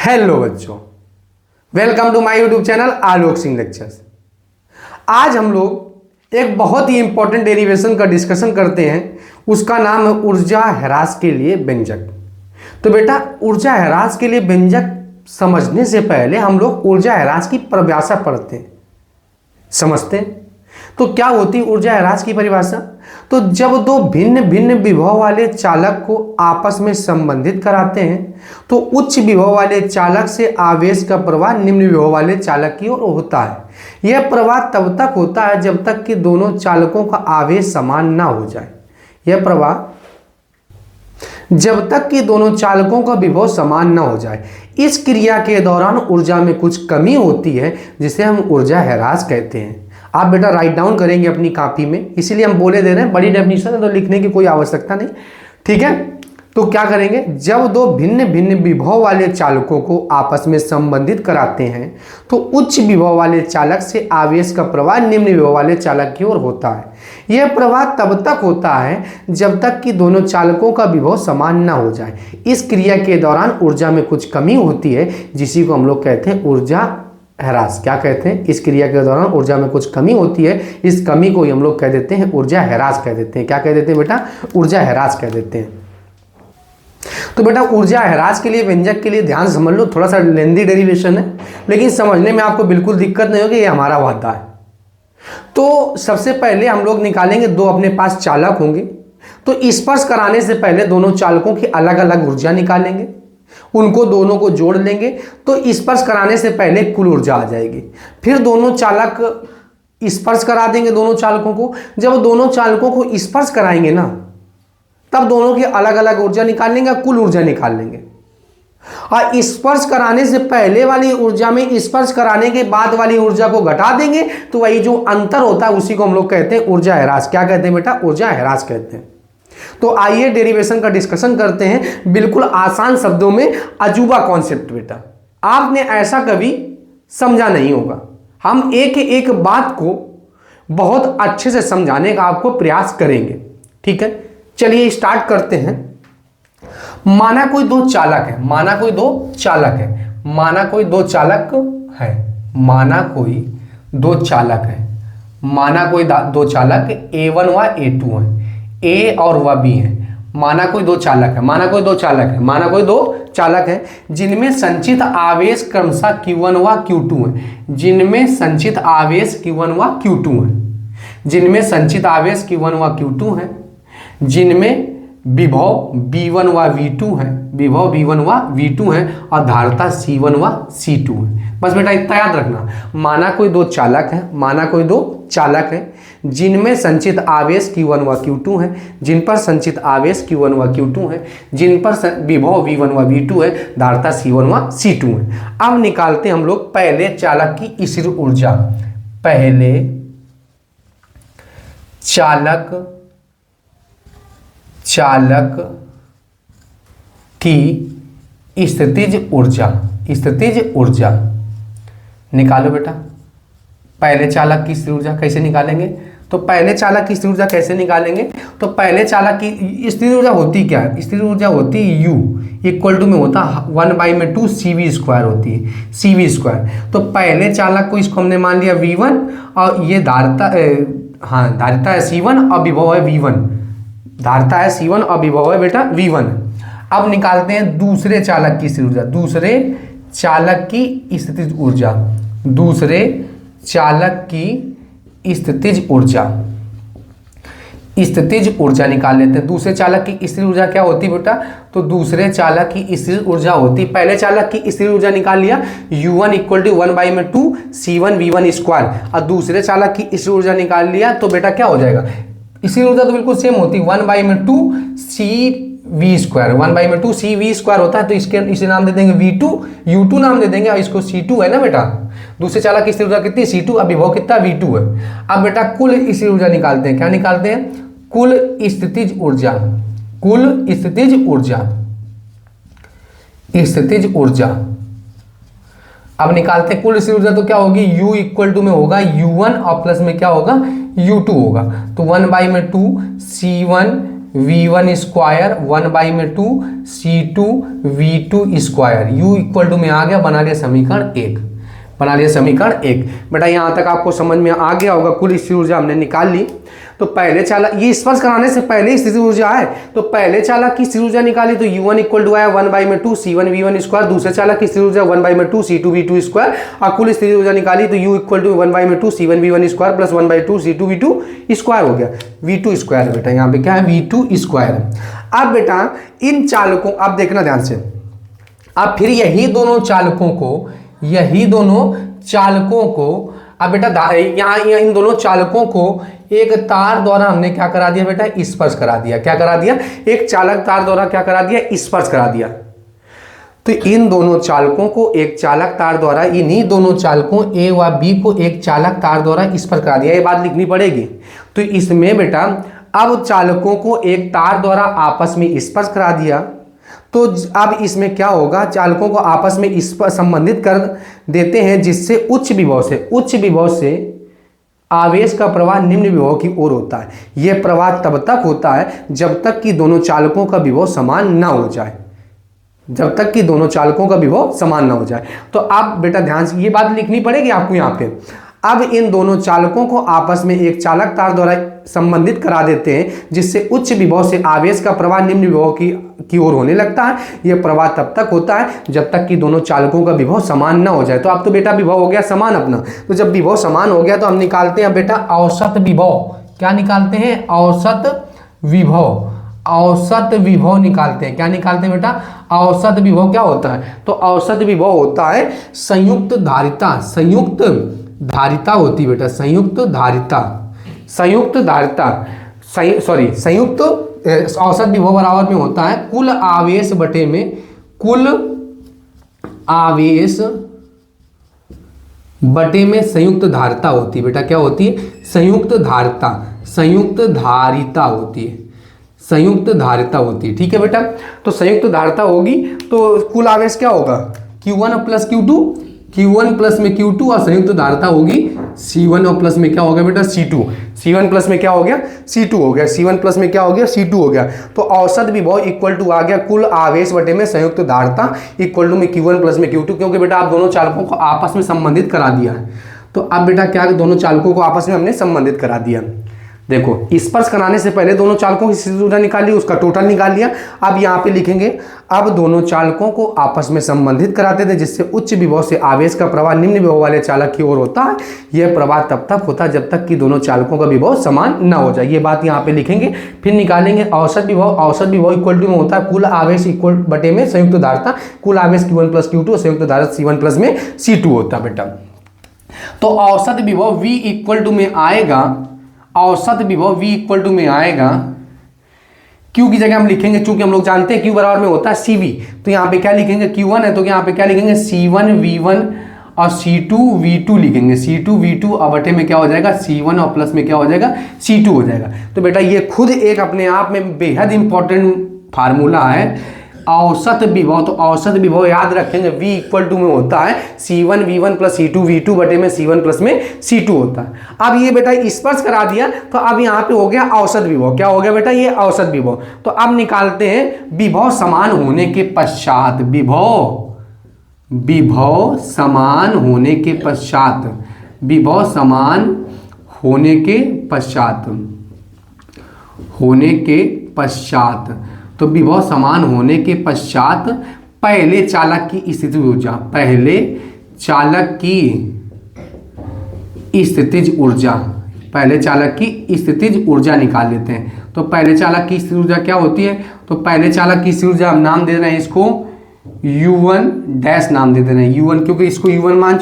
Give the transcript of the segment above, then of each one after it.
Hello बच्चों, welcome to my YouTube channel Alok Singh lectures. आज हम लोग एक बहुत ही इंपॉर्टेंट डेरिवेशन का डिस्कशन करते हैं। उसका नाम है ऊर्जा ह्रास के लिए व्यंजक। तो बेटा, ऊर्जा ह्रास के लिए व्यंजक समझने से पहले हम लोग ऊर्जा ह्रास की परिभाषा पढ़ते हैं, समझते हैं। तो क्या होती है ऊर्जा ह्रास की परिभाषा? तो जब दो भिन्न भिन्न विभव वाले चालक को आपस में संबंधित कराते हैं तो उच्च विभव वाले चालक से आवेश का प्रवाह निम्न विभव वाले चालक की ओर होता है। यह प्रवाह तब तक होता है जब तक कि दोनों चालकों का आवेश समान ना हो जाए। यह प्रवाह जब तक कि दोनों चालकों का विभव समान ना हो जाए। इस क्रिया के दौरान ऊर्जा में कुछ कमी होती है जिसे हम ऊर्जा ह्रास कहते हैं। आप बेटा राइट डाउन करेंगे अपनी कॉपी में, इसीलिए हम बोले दे रहे हैं। बड़ी डेफिनेशन है तो लिखने की कोई आवश्यकता नहीं, ठीक है। तो क्या करेंगे, जब दो भिन्न भिन्न विभव वाले चालकों को आपस में संबंधित कराते हैं तो उच्च विभव वाले चालक से आवेश का प्रवाह निम्न विभव वाले चालक की ओर होता है। यह प्रवाह तब तक होता है जब तक कि दोनों चालकों का विभव समान ना हो जाए। इस क्रिया के दौरान ऊर्जा में कुछ कमी होती है जिसी को हम लोग कहते हैं ऊर्जा ह्रास। क्या कहते हैं? इस क्रिया के दौरान ऊर्जा में कुछ कमी होती है, इस कमी को हम लोग कह देते हैं ऊर्जा ह्रास कह देते हैं। क्या कह देते हैं बेटा? ऊर्जा ह्रास कह देते हैं। तो बेटा ऊर्जा ह्रास के लिए व्यंजक के लिए ध्यान समझ लो, थोड़ा सा लेंदी डेरिवेशन है लेकिन समझने में आपको बिल्कुल दिक्कत नहीं होगी। ये हमारा वादा है। तो सबसे पहले हम लोग निकालेंगे, दो अपने पास चालक होंगे तो स्पर्श कराने से पहले दोनों चालकों की अलग अलग ऊर्जा निकालेंगे, उनको दोनों को जोड़ लेंगे तो स्पर्श कराने से पहले कुल ऊर्जा आ जाएगी। फिर दोनों चालक स्पर्श करा देंगे दोनों चालकों को। जब दोनों चालकों को स्पर्श कराएंगे ना, तब दोनों की अलग अलग ऊर्जा निकाल लेंगे, कुल ऊर्जा निकाल लेंगे। और स्पर्श कराने से पहले वाली ऊर्जा में स्पर्श कराने के बाद वाली ऊर्जा को घटा देंगे तो वही जो अंतर होता है उसी को हम लोग कहते हैं ऊर्जा ह्रास। क्या कहते हैं बेटा? ऊर्जा ह्रास कहते हैं। तो आइए डेरिवेशन का डिस्कशन करते हैं बिल्कुल आसान शब्दों में। अजूबा कॉन्सेप्ट बेटा, आपने ऐसा कभी समझा नहीं होगा। हम एक एक बात को बहुत अच्छे से समझाने का आपको प्रयास करेंगे, ठीक है। चलिए स्टार्ट करते हैं। माना कोई दो चालक है, माना कोई दो चालक है, माना कोई दो चालक है, माना कोई दो चालक है, माना कोई दो चालक A1 व A2 है, ए और वह बी है। माना कोई दो चालक है, माना कोई दो चालक है, माना कोई दो चालक है जिनमें संचित आवेश क्रमशः Q1 व Q2 है, जिनमें संचित आवेश Q1 व Q2 है, जिनमें संचित आवेश Q1 व Q2 है, जिनमें विभव V1 व V2 है, विभव V1 व V2 है और धारिता C1 व C2 है। बस बेटा इतना याद रखना। माना कोई दो चालक है, माना कोई दो चालक है जिनमें संचित आवेश Q1 व Q2 है, जिन पर संचित आवेश Q1 व Q2 है, जिन पर विभव V1 व V2 है, धारिता C1 व C2 है। अब निकालते हम लोग पहले चालक की स्थिर ऊर्जा। पहले चालक की स्थितिज ऊर्जा, स्थितिज ऊर्जा निकालो बेटा। पहले चालक की स्थिर ऊर्जा कैसे निकालेंगे? तो पहले चालक की स्थिर ऊर्जा कैसे निकालेंगे? तो पहले चालक की स्थिर ऊर्जा होती क्या है? स्थिर ऊर्जा होती है U इक्वल टू में होता 1/2 CV² होती है, CV²। तो पहले चालक को इसको हमने मान लिया V1 और ये धारिता धारिता है C1 और विभव है V1, धारिता है C1 और विभव है बेटा V1। अब निकालते हैं दूसरे चालक की स्थिर ऊर्जा। दूसरे चालक की स्थितिज ऊर्जा, दूसरे चालक की स्थितिज ऊर्जा, स्थितिज ऊर्जा निकाल लेते हैं। दूसरे चालक की स्थिर ऊर्जा क्या होती बेटा? तो दूसरे चालक की स्थिर ऊर्जा होती, पहले चालक की स्थिर ऊर्जा निकाल लिया U1 equal to 1/2 C1 V1², और दूसरे चालक की स्थिर ऊर्जा निकाल लिया तो बेटा क्या हो जाएगा? स्थिर ऊर्जा तो बिल्कुल सेम होती 1/2 CV², 1/2 CV² होता है। तो इसे नाम दे देंगे V2, U2 नाम दे देंगे और इसको C2 है ना बेटा। दूसरे चालक की स्थिर ऊर्जा कितनी? C2, अब विभव कितना? V2 है। अब बेटा कुल स्थिर ऊर्जा निकालते हैं। क्या निकालते हैं? कुल स्थितिज ऊर्जा, कुल स्थितिज ऊर्जा, स्थितिज ऊर्जा। अब निकालते हैं कुल स्थिर ऊर्जा तो क्या होगी? U इक्वल टू में होगा U1 और प्लस में क्या होगा? U2 होगा। तो 1/2 C1 V1 square 1/2 C2 V2 square, U equal to में आ गया, बना लिया समीकरण 1, बना लिया समीकरण 1। बेटा यहाँ तक आपको समझ में आ गया होगा। कुल स्थिर ऊर्जा हमने निकाल ली। तो पहले चालक, ये स्पर्श कराने से पहले स्थिर ऊर्जा है, तो पहले चालक की स्थिर ऊर्जा निकाली तो U1 इक्वल टू आया 1/2 C1 V1 स्क्वायर, दूसरे चालक की स्थिर ऊर्जा 1/2 C2 V2 स्क्वायर, और कुल स्थिर ऊर्जा निकाली तो U equal to 1/2 C1 V1 square plus 1/2 C2 V2 square हो गया, V2 स्क्वायर। बेटा यहाँ पे क्या है, V2 स्क्वायर। अब बेटा इन चालकों, अब देखना ध्यान से, अब फिर यही दोनों चालकों को अब बेटा यहाँ इन दोनों चालकों को एक तार द्वारा हमने क्या करा दिया बेटा, स्पर्श करा दिया। क्या करा दिया, एक चालक तार द्वारा क्या करा दिया, स्पर्श करा दिया। तो इन दोनों चालकों को एक चालक तार द्वारा, इन्हीं दोनों चालकों ए व बी को एक चालक तार द्वारा स्पर्श करा दिया। ये बात लिखनी पड़ेगी। तो इसमें बेटा अब चालकों को एक तार द्वारा आपस में स्पर्श करा दिया, तो अब इसमें क्या होगा, चालकों को आपस में इस पर संबंधित कर देते हैं, जिससे उच्च विभव से आवेश का प्रवाह निम्न विभव की ओर होता है। यह प्रवाह तब तक होता है जब तक कि दोनों चालकों का विभव समान ना हो जाए, जब तक कि दोनों चालकों का विभव समान ना हो जाए। तो आप बेटा ध्यान से ये बात लिखनी पड़ेगी आपको यहाँ पे। अब इन दोनों चालकों को आपस में एक चालक तार द्वारा संबंधित करा देते हैं, जिससे उच्च विभव से आवेश का प्रवाह निम्न विभव की ओर होने लगता है। यह प्रवाह तब तक होता है जब तक कि दोनों चालकों का विभव समान ना हो जाए। तो अब तो बेटा विभव हो गया समान अपना, तो जब विभव समान हो गया तो हम निकालते हैं बेटा औसत विभव। क्या निकालते हैं, औसत विभव। औसत विभव निकालते हैं। क्या निकालते हैं बेटा, औसत विभव क्या होता है, तो औसत विभव होता है संयुक्त धारिता। संयुक्त धारिता होती है बेटा, संयुक्त औसत विभव बराबर में होता है कुल आवेश बटे में संयुक्त धारिता होती है। बेटा क्या होती है, संयुक्त धारिता होती है। ठीक है बेटा, तो संयुक्त धारिता होगी तो कुल आवेश क्या होगा, Q1 plus Q2, Q1 plus में Q2, और संयुक्त धारिता होगी C1 और प्लस में क्या होगा बेटा, C2। C1 प्लस में क्या हो गया, C2 हो गया। C1 प्लस में क्या हो गया, C2 हो गया। तो औसत विभव इक्वल टू आ गया कुल आवेश बटे में संयुक्त धारिता इक्वल टू में Q1 प्लस में Q2, क्योंकि बेटा आप दोनों चालकों को आपस में संबंधित करा दिया है। तो अब बेटा क्या, दोनों चालकों को आपस में हमने संबंधित करा दिया। देखो स्पर्श कराने से पहले दोनों चालकों की स्थिर ऊर्जा निकाली, उसका टोटल निकाल लिया। अब यहाँ पे लिखेंगे, अब दोनों चालकों को आपस में संबंधित कराते थे, जिससे उच्च विभव से आवेश का प्रवाह निम्न विभव वाले चालक की ओर होता है। यह प्रवाह तब तक होता है जब तक कि दोनों चालकों का विभव समान न हो जाए। ये बात यहाँ पे लिखेंगे। फिर निकालेंगे औसत विभव। औसत विभव इक्वल टू में होता है कुल आवेश इक्वल बटे में संयुक्त धारिता। कुल आवेश Q1 प्लस Q2 और संयुक्त धारिता C1 प्लस में C2 होता है बेटा। तो औसत विभव V इक्वल टू में आएगा, औसत विभव V इक्वल टू में आएगा, Q की जगह हम लिखेंगे, चूंकि हम लोग जानते हैं Q बराबर में होता है CV, तो यहाँ पे क्या लिखेंगे, Q1 है तो यहाँ पे क्या लिखेंगे, C1 V1 और C2 V2 लिखेंगे। C2 V2 और बटे में क्या हो जाएगा, C1 और प्लस में क्या हो जाएगा, C2 हो जाएगा। तो बेटा ये खुद एक अपने आप में बेहद इंपॉर्टेंट फार्मूला है औसत विभव। तो औसत विभव याद रखेंगे V इक्वल टू में होता है C1 V1 plus C2 V2 बटे में C1 प्लस में C2 होता है। अब ये बेटा स्पर्श करा दिया तो अब यहाँ पे हो गया औसत विभव। क्या हो गया बेटा, ये औसत विभव। तो अब निकालते हैं विभव समान होने के पश्चात, विभव समान होने के पश्चात, विभव समान होने के पश्चात, तो विभव समान होने के पश्चात पहले चालक की स्थितिज ऊर्जा, पहले चालक की स्थितिज ऊर्जा निकाल लेते हैं। तो पहले चालक की स्थितिज ऊर्जा क्या होती है, तो पहले चालक की स्थितिज ऊर्जा हम नाम दे रहे हैं इसको U1 डैश नाम दे रहे हैं, U1 क्योंकि इसको U1 मान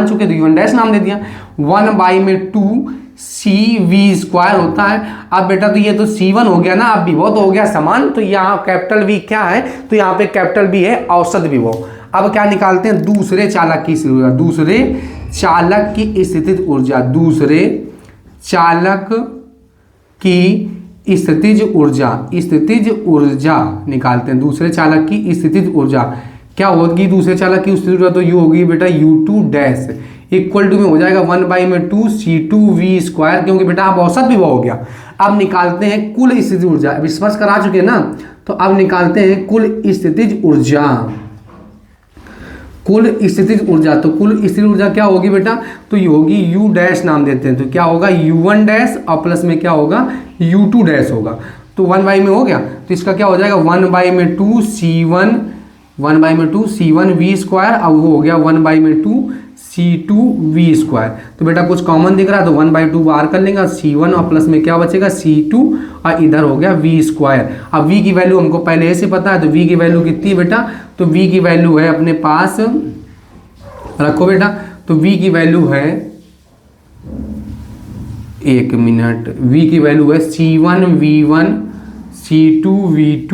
चुके तो U1 डैश नाम दे दिया। 1/2 CV स्क्वायर होता है। अब बेटा तो ये तो C1 हो गया ना, अब विभव तो हो गया समान, तो यहाँ कैपिटल V क्या है, तो यहाँ पे कैपिटल V है औसत विभव। अब क्या निकालते हैं, दूसरे चालक की स्थितिज ऊर्जा, दूसरे चालक की स्थितिज ऊर्जा निकालते हैं। दूसरे चालक की स्थितिज ऊर्जा क्या होगी, दूसरे चालक की स्थितिज ऊर्जा तो यू होगी बेटा U2 डैश इक्वल टू में हो जाएगा 1/2 C2V², क्योंकि बेटा आप औसत विभव हो गया। अब निकालते हैं कुल स्थितिज ऊर्जा। अब स्पर्श करा चुके ना, तो अब निकालते हैं कुल स्थितिज ऊर्जा। कुल स्थितिज ऊर्जा, तो कुल स्थितिज ऊर्जा क्या होगी बेटा, तो ये होगी U डैश नाम देते हैं, तो क्या होगा U1 डैश और प्लस में क्या होगा U2 डैश होगा। तो 1/में हो गया, तो इसका क्या हो जाएगा 1/2 C1, 1/2 C1V², अब वो हो गया 1/2 C2V²। तो बेटा कुछ कॉमन दिख रहा है, तो 1/2 बाहर कर लेंगे, C1 और प्लस में क्या बचेगा C2, और इधर हो गया V²। अब V की वैल्यू हमको पहले से पता है, तो V की वैल्यू कितनी है बेटा, तो V की वैल्यू है अपने पास, रखो बेटा, तो V की वैल्यू है, एक मिनट, V की वैल्यू है C1V1 C2V2,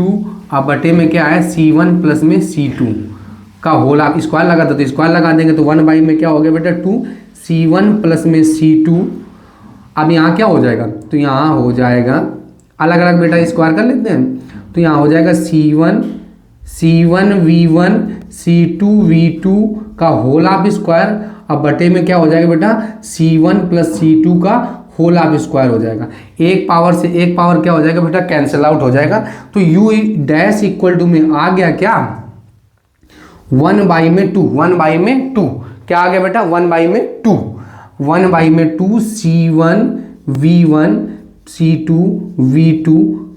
अब बटे में क्या है C1 प्लस में C2 का होल, आप स्क्वायर लगा दो तो स्क्वायर लगा देंगे, तो 1/, में क्या हो गया बेटा 2 C1 प्लस में C2। अब यहाँ क्या हो जाएगा, तो यहाँ हो जाएगा अलग अलग बेटा स्क्वायर कर लेते हैं, तो यहाँ हो जाएगा C1V1 C2V2 का होल ऑफ स्क्वायर, अब बटे में क्या हो जाएगा बेटा C1 प्लस C2 का होल ऑफ स्क्वायर हो जाएगा। एक पावर से एक पावर क्या हो जाएगा बेटा कैंसिल आउट हो जाएगा। तो U डैश इक्वल टू में आ गया क्या 1/2, 1/2 क्या आ गया बेटा 1/2, 1/2 C1V1 C2V2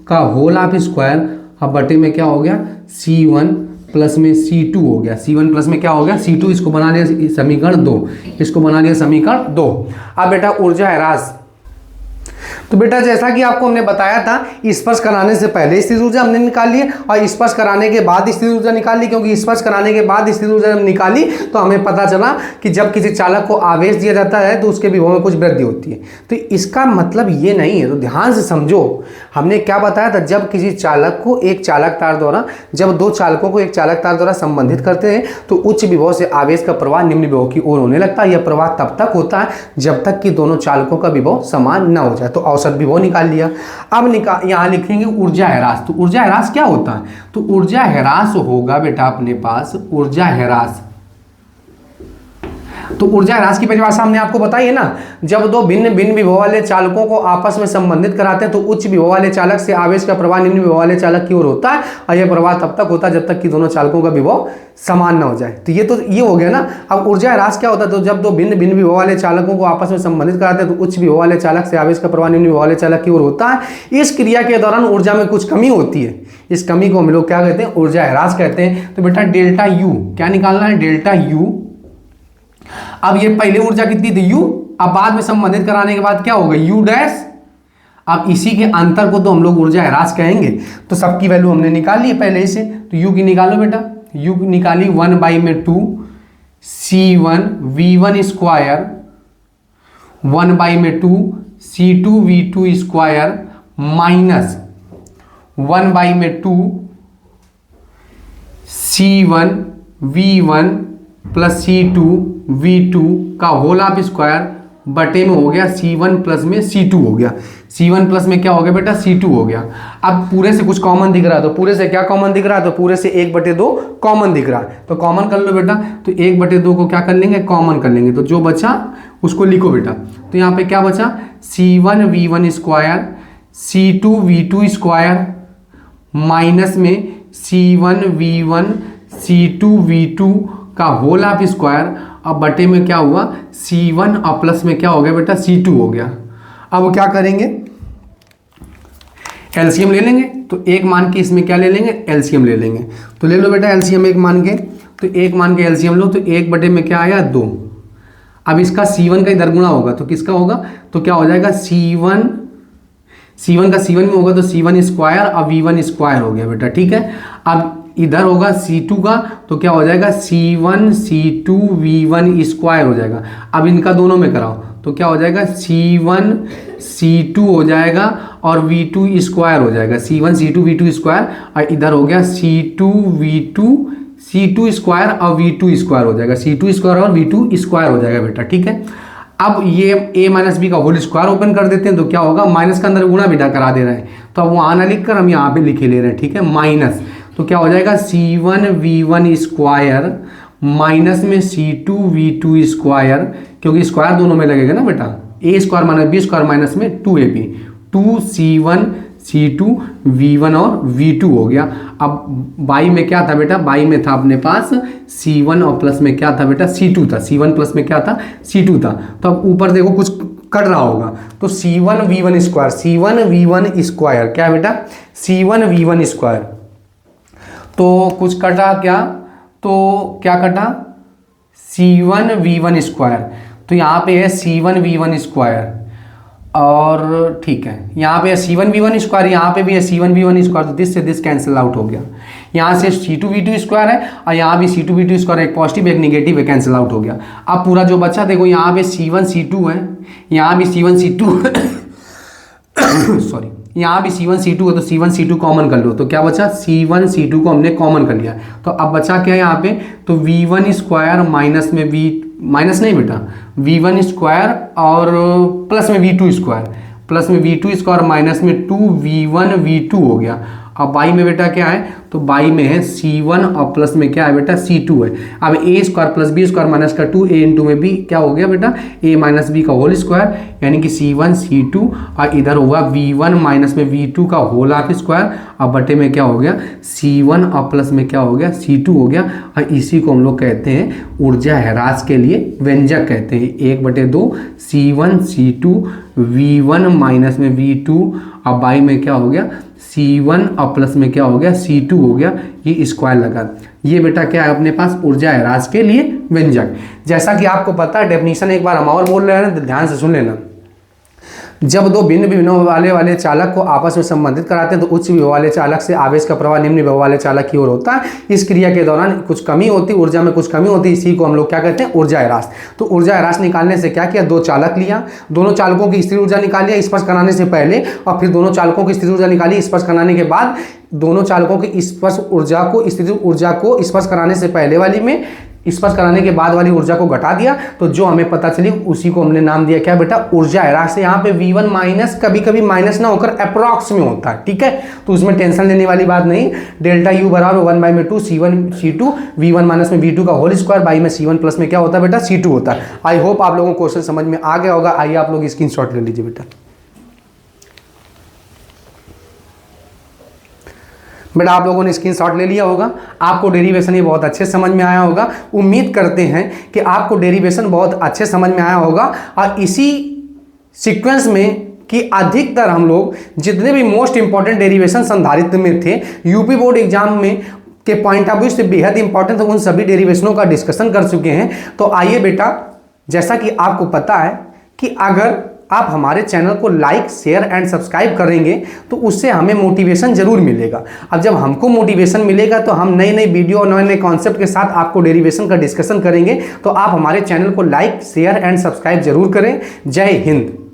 का होल ऑफ स्क्वायर, अब बटे में क्या हो गया C1 प्लस में C2 हो गया, C1 प्लस में क्या हो गया C2, इसको बना लिया समीकरण 2, इसको बना लिया समीकरण 2। अब बेटा ऊर्जा ह्रास, तो बेटा जैसा कि आपको हमने बताया था, स्पर्श कराने से पहले स्थितिज ऊर्जा हमने निकाली है और स्पर्श कराने के बाद स्थितिज ऊर्जा निकाली, क्योंकि स्पर्श कराने के बाद स्थितिज ऊर्जा निकाली तो हमें पता चला कि जब किसी चालक को आवेश दिया जाता है तो उसके विभव में कुछ वृद्धि होती है। तो इसका मतलब ये नहीं है, तो ध्यान से समझो, हमने क्या बताया था, जब किसी चालक को एक चालक तार द्वारा, जब दो चालकों को एक चालक तार द्वारा संबंधित करते हैं तो उच्च विभव से आवेश का प्रवाह निम्न विभव की ओर होने लगता है। यह प्रवाह तब तक होता है जब तक कि दोनों चालकों का विभव समान न हो जाए। तो औसत विभव निकाल लिया। अब यहाँ लिखेंगे ऊर्जा ह्रास। तो ऊर्जा ह्रास क्या होता है, तो ऊर्जा ह्रास होगा बेटा अपने पास ऊर्जा ह्रास, तो ऊर्जा ह्रास की परिभाषा हमने आपको बताई है ना, जब दो भिन्न भिन्न विभव वाले चालकों को आपस में संबंधित कराते हैं तो उच्च विभव वाले चालक से आवेश का प्रवाह निम्न विभव वाले चालक की ओर होता है, और यह प्रवाह तब तक होता है जब तक कि दोनों चालकों का विभव समान न हो जाए। तो ये हो गया ना। अब ऊर्जा ह्रास क्या होता है, तो जब दो भिन्न भिन्न विभव वाले चालकों को आपस में संबंधित कराते हैं तो उच्च विभव वाले चालक से आवेश का प्रवाह निम्न विभव वाले चालक की ओर होता है। इस क्रिया के दौरान ऊर्जा में कुछ कमी होती है, इस कमी को हम लोग क्या कहते हैं, ऊर्जा ह्रास कहते हैं। तो बेटा डेल्टा यू क्या निकालना है, डेल्टा यू। अब ये पहले ऊर्जा कितनी थी U, अब बाद में संबंधित कराने के बाद क्या होगा U डैश। अब इसी के अंतर को तो हम लोग ऊर्जा ह्रास कहेंगे। तो सबकी वैल्यू हमने निकाल ली पहले से, तो U की निकालो बेटा, U की निकाली 1/2 C1V1², 1/2 C2V2² minus 1/2 C1V1 plus C2V2 का होल ऑफ स्क्वायर बटे में हो गया C1 प्लस में C2 हो गया। C1 प्लस में क्या हो गया बेटा C2 हो गया। अब पूरे से कुछ कॉमन दिख रहा है, तो पूरे से क्या कॉमन दिख रहा है, तो पूरे से 1/2 कॉमन दिख रहा है, तो कॉमन कर लो बेटा। तो 1/2 को क्या कर लेंगे, कॉमन कर लेंगे, तो जो बचा उसको लिखो बेटा। तो यहाँ पे क्या बचा C1V1² C2V2² माइनस में C1V1 C2V2 का होल ऑफ स्क्वायर, अब बटे में क्या हुआ C1 और प्लस में क्या हो गया बेटा C2 हो गया। अब क्या करेंगे, एलसीएम ले लेंगे। तो एक मान के इसमें क्या ले लेंगे, एलसीएम ले लेंगे। तो ले लो बेटा एलसीएम एक मान के, तो एक मान के एलसीएम लो, तो 1 में क्या आया 2। अब इसका C1 का इधर गुणा होगा तो किसका होगा, तो क्या हो जाएगा C1 का C1 में होगा तो C1² और V1² हो गया बेटा, ठीक है। अब इधर होगा C2 का, तो क्या हो जाएगा C1 C2 V1² हो जाएगा। अब इनका दोनों में कराओ तो क्या हो जाएगा C1 C2 हो जाएगा और V2² हो जाएगा, C1 C2 V2², और इधर हो गया C2 C2² और V2² हो जाएगा, C2² और V2² हो जाएगा बेटा, ठीक है। अब ये a माइनस बी का होल स्क्वायर ओपन कर देते हैं, तो क्या होगा माइनस का अंदर गुणा बेटा करा दे रहे हैं, तो अब वहाँ ना लिख कर हम यहाँ पे लिखे ले रहे हैं, ठीक है, माइनस। तो क्या हो जाएगा C1V1² माइनस में C2V2² क्योंकि स्क्वायर दोनों में लगेगा ना बेटा, A square minus B square minus में 2ab, 2c1 c2 v1 और v2 हो गया। अब बाई में क्या था बेटा, बाई में था अपने पास c1 और प्लस में क्या था बेटा c2 था, c1 प्लस में क्या था c2 था। तो अब ऊपर देखो कुछ कट रहा होगा, तो c1 v1 square, c1 v1 square क्या बेटा, c1 v1 स्क्वायर, तो कुछ कटा क्या, तो क्या कटा c1 v1 स्क्वायर, तो यहाँ पे है c1 v1 स्क्वायर और ठीक है, यहाँ पे है c1 v1 स्क्वायर, यहाँ पे भी है c1 v1 स्क्वायर, तो दिस से दिस कैंसिल आउट हो गया। यहाँ से c2 v2 स्क्वायर है और यहाँ भी c2 v2 स्क्वायर, एक पॉजिटिव एक निगेटिव है, कैंसिल आउट हो गया। अब पूरा जो बचा देखो, यहाँ पे c1 c2 है, यहाँ भी c1 c2 सॉरी, यहाँ भी c1 c2 है, तो c1 c2 कॉमन कर लो, तो क्या बचा c1 c2 को हमने कॉमन कर लिया। तो अब बचा क्या यहाँ पे, तो v1 स्क्वायर माइनस में माइनस नहीं बेटा, v1 स्क्वायर और प्लस में v2 स्क्वायर, प्लस में v2 स्क्वायर माइनस में 2v1 v2 हो गया। अब बाई में बेटा क्या है, तो बाई में है c1 और प्लस में क्या है बेटा c2 है। अब a square plus b square minus का 2a इंटू में भी क्या हो गया बेटा, a माइनस बी का होल स्क्वायर, यानी कि c1 c2 और इधर होगा v1 माइनस में v2 का होल हाफ स्क्वायर, अब बटे में क्या हो गया c1 और प्लस में क्या हो गया c2 हो गया। और इसी को हम लोग कहते हैं ऊर्जा ह्रास के लिए व्यंजक कहते हैं, 1/2 c1 c2 v1 माइनस में v2, अब बाई में क्या हो गया c1 और प्लस में क्या हो गया c2 हो गया, ये स्क्वायर लगा। ये बेटा क्या है अपने पास ऊर्जा ह्रास के लिए व्यंजक। जैसा कि आपको पता है, डेफिनेशन एक बार हम और बोल रहे हैं ना, ध्यान से सुन लेना। जब दो भिन्न विभव वाले चालक को आपस में संबंधित कराते हैं तो उच्च विभव वाले चालक से आवेश का प्रवाह निम्न विभव वाले चालक की ओर होता है। इस क्रिया के दौरान कुछ कमी होती, ऊर्जा में कुछ कमी होती, इसी को हम लोग क्या कहते हैं ऊर्जा ह्रास। तो ऊर्जा ह्रास निकालने से क्या किया, दो चालक लिया, दोनों चालकों की स्थिर ऊर्जा निकाली स्पर्श कराने से पहले, और फिर दोनों चालकों की स्थिर ऊर्जा निकाली स्पर्श कराने के बाद, दोनों चालकों की स्पर्श ऊर्जा को स्थिर ऊर्जा को स्पर्श कराने से पहले वाली में स्पर्श कराने के बाद वाली ऊर्जा को घटा दिया, तो जो हमें पता चली उसी को हमने नाम दिया क्या बेटा ऊर्जा ह्रास। यहाँ पे v1 माइनस कभी कभी माइनस ना होकर अप्रॉक्स में होता है, ठीक है, तो उसमें टेंशन लेने वाली बात नहीं। डेल्टा u बराबर 1/2 c1 c2 v1 माइनस में v2 का होल स्क्वायर, बाई में c1 प्लस में क्या होता है बेटा c2 होता है। आई होप आप लोगों को क्वेश्चन समझ में आ गया होगा। आइए आप लोग स्क्रीनशॉट ले लीजिए बेटा। बेटा आप लोगों ने स्क्रीनशॉट ले लिया होगा, आपको डेरिवेशन ये बहुत अच्छे समझ में आया होगा। उम्मीद करते हैं कि आपको डेरिवेशन बहुत अच्छे समझ में आया होगा, और इसी सीक्वेंस में कि अधिकतर हम लोग जितने भी मोस्ट इंपॉर्टेंट डेरिवेशन संधारित्र में थे, यूपी बोर्ड एग्जाम में के पॉइंट ऑफ व्यू से बेहद इंपॉर्टेंट थे, उन सभी डेरिवेशनों का डिस्कशन कर चुके हैं। तो आइए बेटा, जैसा कि आपको पता है कि अगर आप हमारे चैनल को लाइक शेयर एंड सब्सक्राइब करेंगे तो उससे हमें मोटिवेशन जरूर मिलेगा। अब जब हमको मोटिवेशन मिलेगा तो हम नई नई वीडियो और नए नए कॉन्सेप्ट के साथ आपको डेरिवेशन का डिस्कशन करेंगे। तो आप हमारे चैनल को लाइक शेयर एंड सब्सक्राइब जरूर करें। जय हिंद।